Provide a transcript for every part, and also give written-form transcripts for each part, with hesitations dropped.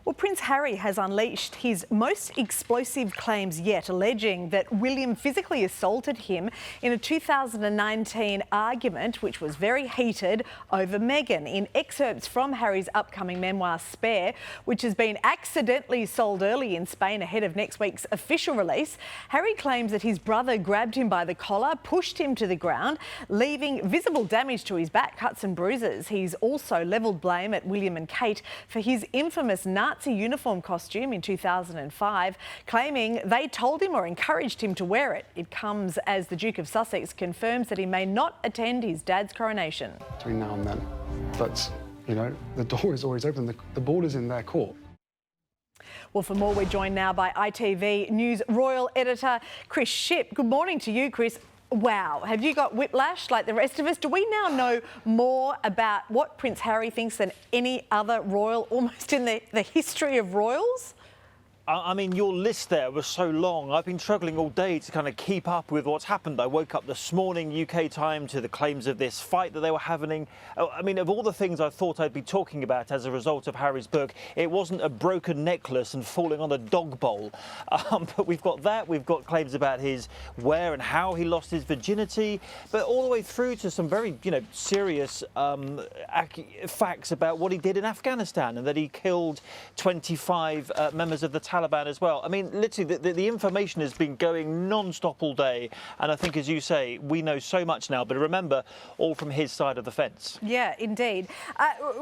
Well, Prince Harry has unleashed his most explosive claims yet, alleging that William physically assaulted him in a 2019 argument, which was very heated over Meghan. In excerpts from Harry's upcoming memoir, Spare, which has been accidentally sold early in Spain ahead of next week's official release, Harry claims that his brother grabbed him by the collar, pushed him to the ground, leaving visible damage to his back, cuts and bruises. He's also levelled blame at William and Kate for his infamous Nazi uniform costume in 2005, claiming they told him or encouraged him to wear it. It comes as the Duke of Sussex confirms that he may not attend his dad's coronation. Between now and then. But, you know, the door is always open. The ball is in their court. Well, for more, we're joined now by ITV News Royal Editor Chris Shipp. Good morning to you, Chris. Wow, have you got whiplash like the rest of us? Do we now know more about what Prince Harry thinks than any other royal, almost in the history of royals? I mean, your list there was so long. I've been struggling all day to kind of keep up with what's happened. I woke up this morning, UK time, to the claims of this fight that they were having. I mean, of all the things I thought I'd be talking about as a result of Harry's book, it wasn't a broken necklace and falling on a dog bowl. But we've got that. We've got claims about his where and how he lost his virginity, but all the way through to some very, serious facts about what he did in Afghanistan and that he killed 25 members of the Taliban as well. I mean, literally, the information has been going non-stop all day. And I think, as you say, we know so much now. But remember, all from his side of the fence. Yeah, indeed.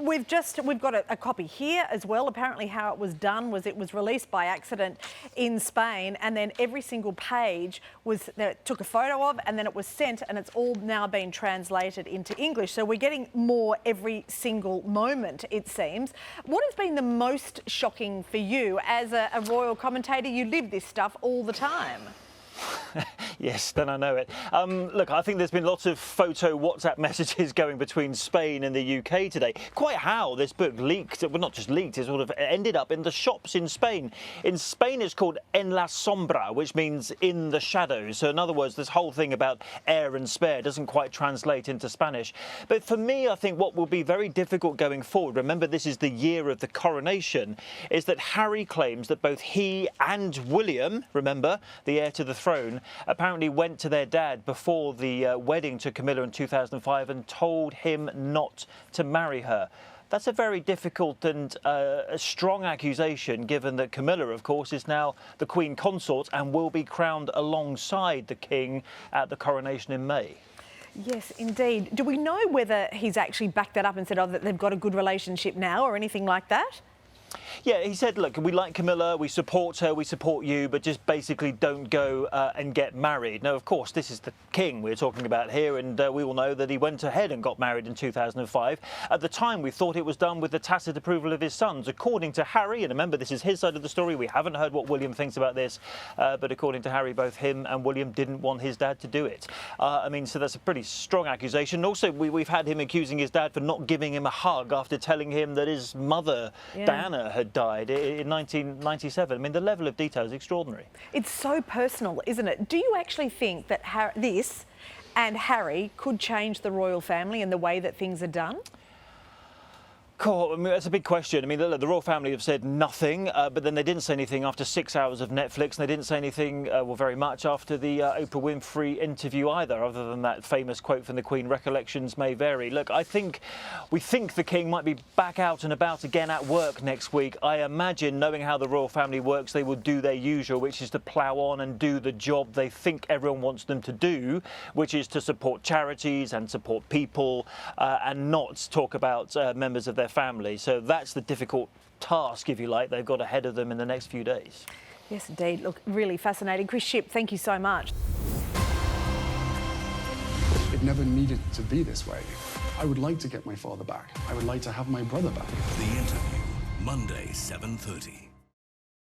We've got a copy here as well. Apparently how it was done was it was released by accident in Spain, and then every single page was took a photo of, and then it was sent, and it's all now been translated into English. So we're getting more every single moment, it seems. What has been the most shocking for you as a royal commentator? You live this stuff all the time. Yes, then I know it. Look, I think there's been lots of photo WhatsApp messages going between Spain and the UK today. Quite how this book leaked, well, not just leaked, it sort of ended up in the shops in Spain. In Spain, it's called En la Sombra, which means in the shadows. So in other words, this whole thing about heir and spare doesn't quite translate into Spanish. But for me, I think what will be very difficult going forward, remember this is the year of the coronation, is that Harry claims that both he and William, remember, the heir to the throne, apparently went to their dad before the wedding to Camilla in 2005 and told him not to marry her. That's a very difficult and a strong accusation, given that Camilla, of course, is now the Queen Consort and will be crowned alongside the King at the coronation in May. Yes, indeed. Do we know whether he's actually backed that up and said, that they've got a good relationship now or anything like that? Yeah, he said, look, we like Camilla, we support her, we support you, but just basically don't go and get married. Now, of course, this is the king we're talking about here, and we all know that he went ahead and got married in 2005. At the time, we thought it was done with the tacit approval of his sons. According to Harry, and remember, this is his side of the story, we haven't heard what William thinks about this, but according to Harry, both him and William didn't want his dad to do it. I mean, so that's a pretty strong accusation. Also, we've had him accusing his dad for not giving him a hug after telling him that his mother, Diana, had died in 1997. I mean, the level of detail is extraordinary. It's so personal, isn't it? Do you actually think that this and Harry could change the royal family and the way that things are done? Cool. I mean, that's a big question. I mean, the royal family have said nothing, but then they didn't say anything after 6 hours of Netflix, and they didn't say anything, well, very much after the Oprah Winfrey interview either, other than that famous quote from the Queen, recollections may vary. Look, we think the King might be back out and about again at work next week. I imagine, knowing how the royal family works, they will do their usual, which is to plough on and do the job they think everyone wants them to do, which is to support charities and support people and not talk about members of their family. So that's the difficult task, if you like, they've got ahead of them in the next few days. Yes, indeed. Look, really fascinating. Chris Shipp, thank you so much. It never needed to be this way. I would like to get my father back. I would like to have my brother back. The Interview, Monday, 7:30.